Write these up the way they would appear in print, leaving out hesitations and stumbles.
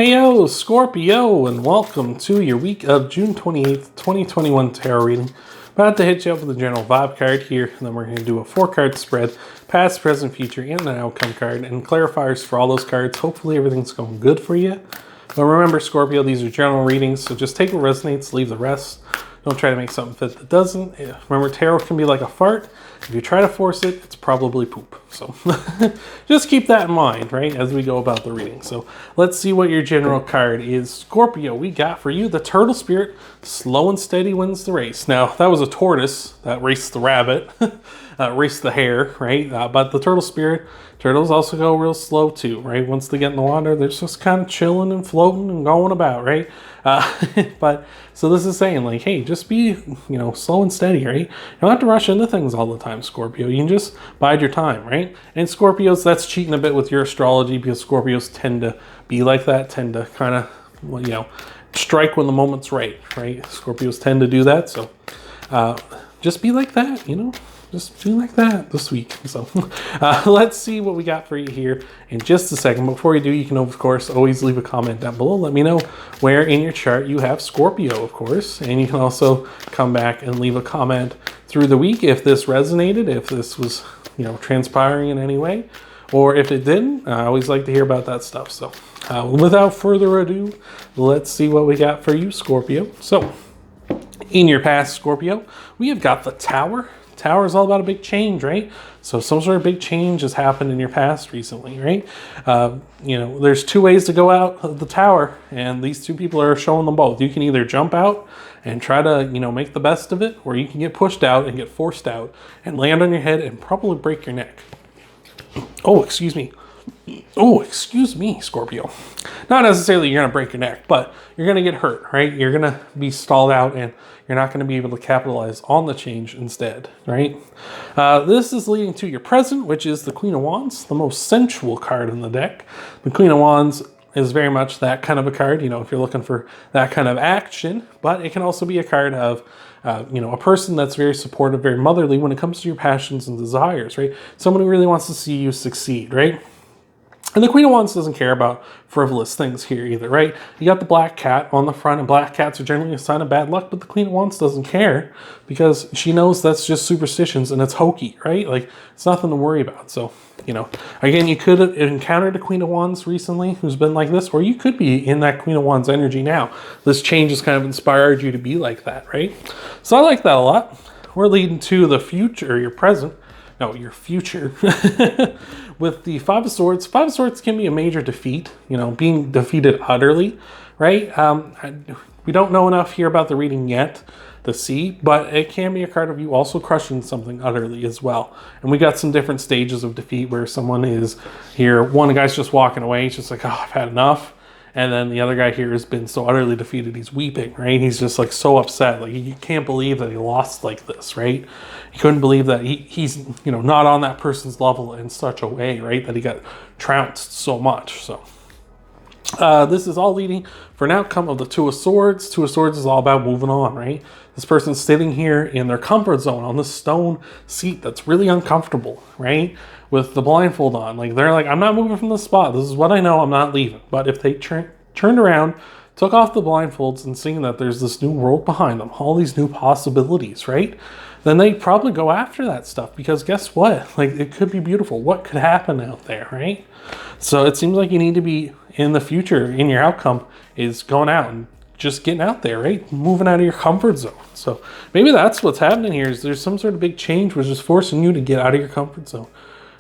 Hey yo, Scorpio, and welcome to your week of June 28th, 2021 tarot reading. About to hit you up with a general vibe card here, and then we're going to do a 4-card spread, past, present, future, and an outcome card, and clarifiers for all those cards. Hopefully everything's going good for you. But remember, Scorpio, these are general readings, so just take what resonates, leave the rest. Don't try to make something fit that doesn't. Remember, tarot can be like a fart. If you try to force it, it's probably poop. So just keep that in mind, right, as we go about the reading. So let's see what your general card is. Scorpio, we got for you the Turtle Spirit. Slow and steady wins the race. Now, that was a tortoise that raced the rabbit, raced the hare, right? But the Turtle Spirit, turtles also go real slow too, right? Once they get in the water, they're just kind of chilling and floating and going about, right? But so this is saying like, hey, just be, slow and steady, right? You don't have to rush into things all the time, Scorpio. You can just bide your time, right? And Scorpios, that's cheating a bit with your astrology because Scorpios tend to be like that, tend to kind of, strike when the moment's right? Scorpios tend to do that. So just be like that, Just be like that this week. So let's see what we got for you here in just a second. Before you do, you can, of course, always leave a comment down below. Let me know where in your chart you have Scorpio, of course. And you can also come back and leave a comment through the week if this resonated, if this was, transpiring in any way. Or if it didn't, I always like to hear about that stuff. So without further ado, let's see what we got for you, Scorpio. So in your past, Scorpio, we have got the Tower. Tower is all about a big change, right? So some sort of big change has happened in your past recently, right? There's two ways to go out of the tower, and these two people are showing them both. You can either jump out and try to, make the best of it, or you can get pushed out and get forced out and land on your head and probably break your neck. Oh, excuse me. Oh, excuse me, Scorpio. Not necessarily you're going to break your neck, but you're going to get hurt, right? You're going to be stalled out and you're not going to be able to capitalize on the change instead, right? This is leading to your present, which is the Queen of Wands, the most sensual card in the deck. The Queen of Wands is very much that kind of a card, if you're looking for that kind of action, but it can also be a card of a person that's very supportive, very motherly when it comes to your passions and desires, right? Someone who really wants to see you succeed, right? And the Queen of Wands doesn't care about frivolous things here either, right? You got the black cat on the front, and black cats are generally a sign of bad luck, but the Queen of Wands doesn't care because she knows that's just superstitions and it's hokey, right? Like, it's nothing to worry about. So, again, you could have encountered a Queen of Wands recently who's been like this, or you could be in that Queen of Wands energy now. This change has kind of inspired you to be like that, right? So I like that a lot. We're leading to the future, your present. No, your future. With the Five of Swords. Five of Swords can be a major defeat, being defeated utterly, right? We don't know enough here about the reading yet to see, but it can be a card of you also crushing something utterly as well. And we got some different stages of defeat where someone is here. One guy's just walking away. He's just like, oh, I've had enough. And then the other guy here has been so utterly defeated, he's weeping, right? He's just like so upset. Like, you can't believe that he lost like this, right? He couldn't believe that he's not on that person's level in such a way, right? That he got trounced so much. So this is all leading for an outcome of the Two of Swords. Two of Swords is all about moving on, right? This person's sitting here in their comfort zone on this stone seat that's really uncomfortable, right? With the blindfold on. Like, they're like, I'm not moving from this spot. This is what I know. I'm not leaving. But if they turned around, took off the blindfolds and seeing that there's this new world behind them, all these new possibilities, right? Then they'd probably go after that stuff because guess what? Like, it could be beautiful. What could happen out there, right? So it seems like you need to be in the future, in your outcome, is going out and just getting out there, right? Moving out of your comfort zone. So maybe that's what's happening here is there's some sort of big change which is forcing you to get out of your comfort zone.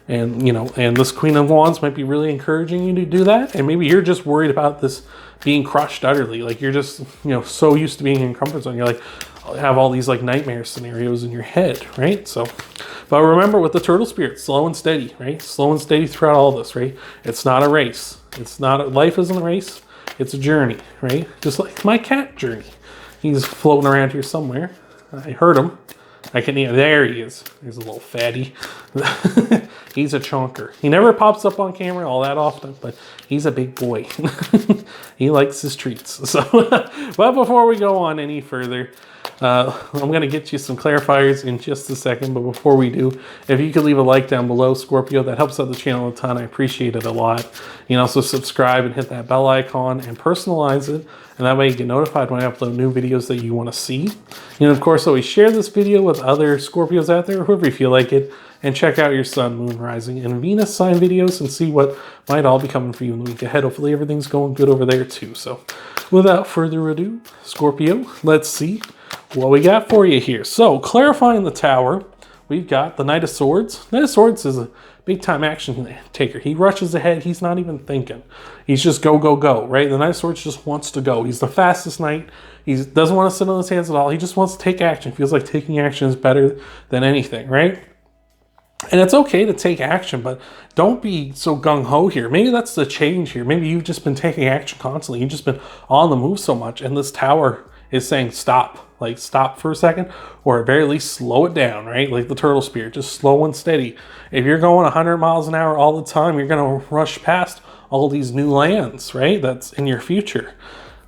And, and this Queen of Wands might be really encouraging you to do that. And maybe you're just worried about this being crushed utterly. Like, you're just, so used to being in comfort zone. You're like, have all these like nightmare scenarios in your head, right? So, but remember with the Turtle Spirit, slow and steady, right? Slow and steady throughout all this, right? It's not a race. Life isn't a race. It's a journey, right? Just like my cat journey. He's floating around here somewhere. I heard him. There he is. He's a little fatty. He's a chonker. He never pops up on camera all that often, but he's a big boy. He likes his treats. So, but before we go on any further, I'm going to get you some clarifiers in just a second, but before we do, if you could leave a like down below, Scorpio, that helps out the channel a ton. I appreciate it a lot. You can also subscribe and hit that bell icon and personalize it, and that way you get notified when I upload new videos that you want to see. And of course, always share this video with other Scorpios out there, whoever you feel like it, and check out your Sun, Moon, Rising, and Venus sign videos and see what might all be coming for you in the week ahead. Hopefully everything's going good over there too. So without further ado, Scorpio, let's see what we got for you here. So clarifying the Tower, we've got the Knight of Swords. Knight of Swords is a big time action taker. He rushes ahead. He's not even thinking. He's just go, go, go, right? The Knight of Swords just wants to go. He's the fastest knight. He doesn't want to sit on his hands at all. He just wants to take action. Feels like taking action is better than anything, right? And it's okay to take action, but don't be so gung-ho here. Maybe that's the change here. Maybe you've just been taking action constantly. You've just been on the move so much, and this Tower is saying stop. Like, stop for a second, or at very least slow it down, right? Like the turtle spear, just slow and steady. If you're going 100 miles an hour all the time, you're going to rush past all these new lands, right? That's in your future.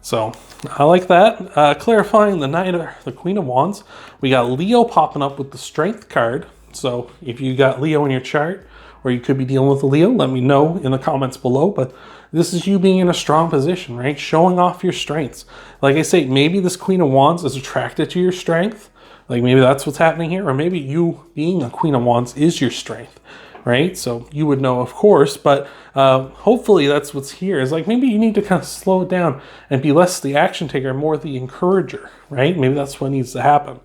So I like that. Clarifying the Queen of Wands, we got Leo popping up with the Strength card. So if you got Leo in your chart, or you could be dealing with a Leo, let me know in the comments below. But this is you being in a strong position, right? Showing off your strengths. Like I say, maybe this Queen of Wands is attracted to your strength. Like maybe that's what's happening here. Or maybe you being a Queen of Wands is your strength, right? So you would know, of course. But hopefully that's what's here. Is like maybe you need to kind of slow it down and be less the action taker, more the encourager, right? Maybe that's what needs to happen.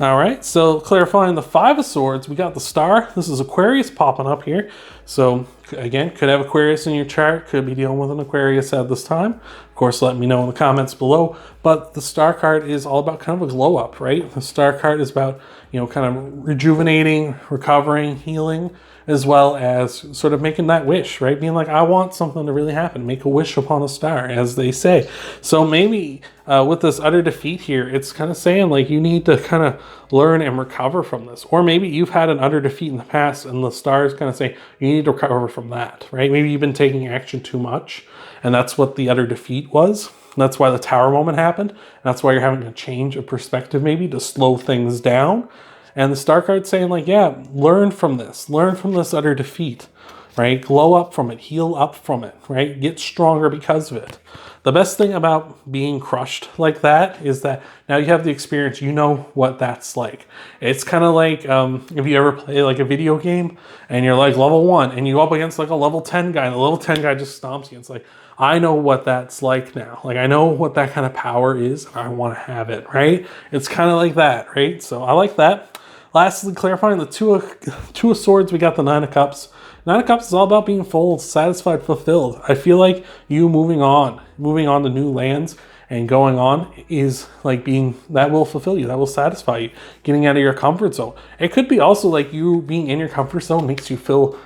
All right, so clarifying the Five of Swords, we got the Star. This is Aquarius popping up here. So again, could have Aquarius in your chart, could be dealing with an Aquarius at this time. Of course, let me know in the comments below. But the Star card is all about kind of a glow up, right? The Star card is about, you know, kind of rejuvenating, recovering, healing, as well as sort of making that wish, right? Being like, I want something to really happen. Make a wish upon a star, as they say. So maybe with this utter defeat here, it's kind of saying like you need to kind of learn and recover from this. Or maybe you've had an utter defeat in the past and the star is kind of saying you need to recover from that, right? Maybe you've been taking action too much, and that's what the utter defeat was. That's why the Tower moment happened. That's why you're having a change of perspective, maybe to slow things down. And the Star card's saying like, yeah, learn from this utter defeat, right? Glow up from it, heal up from it, right? Get stronger because of it. The best thing about being crushed like that is that now you have the experience, you know what that's like. It's kind of like if you ever play like a video game and you're like level 1 and you go up against like a level 10 guy and the level 10 guy just stomps you. It's like, I know what that's like now. Like I know what that kind of power is. I want to have it, right? It's kind of like that, right? So I like that. Lastly, clarifying the two of Swords, we got the Nine of Cups. Nine of Cups is all about being full, satisfied, fulfilled. I feel like you moving on to new lands and going on is like being, that will fulfill you, that will satisfy you, getting out of your comfort zone. It could be also like you being in your comfort zone makes you feel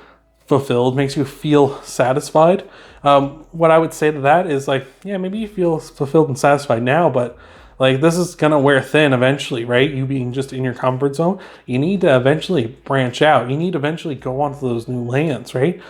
fulfilled, makes you feel satisfied. What I would say to that is like, yeah, maybe you feel fulfilled and satisfied now, but like this is gonna wear thin eventually, right? You being just in your comfort zone, you need to eventually branch out. You need to eventually go onto those new lands, right?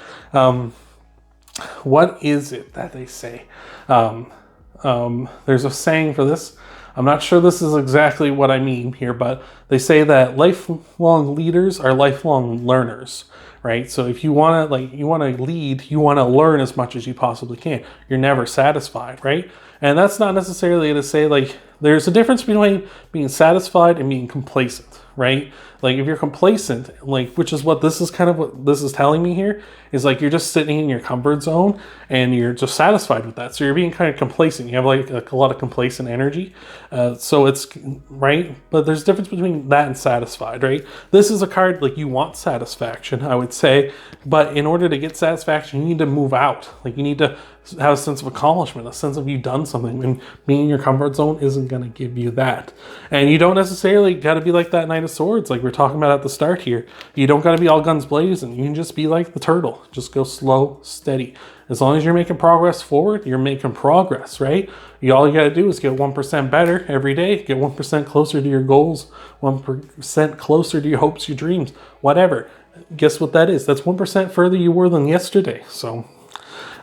What is it that they say? There's a saying for this. I'm not sure this is exactly what I mean here, but they say that lifelong leaders are lifelong learners, right? So if you want to lead, you want to learn as much as you possibly can. You're never satisfied, right? And that's not necessarily to say like there's a difference between being satisfied and being complacent, right? Like if you're complacent, like, which is what this is kind of what this is telling me here, is like you're just sitting in your comfort zone and you're just satisfied with that. So you're being kind of complacent. You have like a lot of complacent energy. So it's, right? But there's a difference between that and satisfied, right? This is a card like you want satisfaction, I would say. But in order to get satisfaction, you need to move out. Like you need to have a sense of accomplishment, a sense of you've done something, and being in your comfort zone isn't going to give you that. And you don't necessarily got to be like that Knight of Swords like we're talking about at the start here. You don't got to be all guns blazing. You can just be like the turtle. Just go slow, steady. As long as you're making progress forward, you're making progress, right? All you got to do is get 1% better every day, get 1% closer to your goals, 1% closer to your hopes, your dreams, whatever. Guess what that is? That's 1% further you were than yesterday. So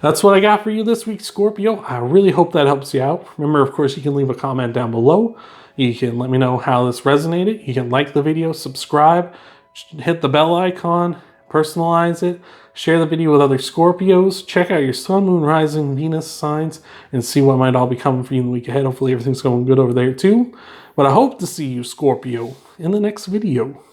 that's what I got for you this week, Scorpio. I really hope that helps you out. Remember, of course, you can leave a comment down below. You can let me know how this resonated. You can like the video, subscribe, hit the bell icon, personalize it, share the video with other Scorpios, check out your sun, moon, rising, Venus signs, and see what might all be coming for you in the week ahead. Hopefully everything's going good over there too. But I hope to see you, Scorpio, in the next video.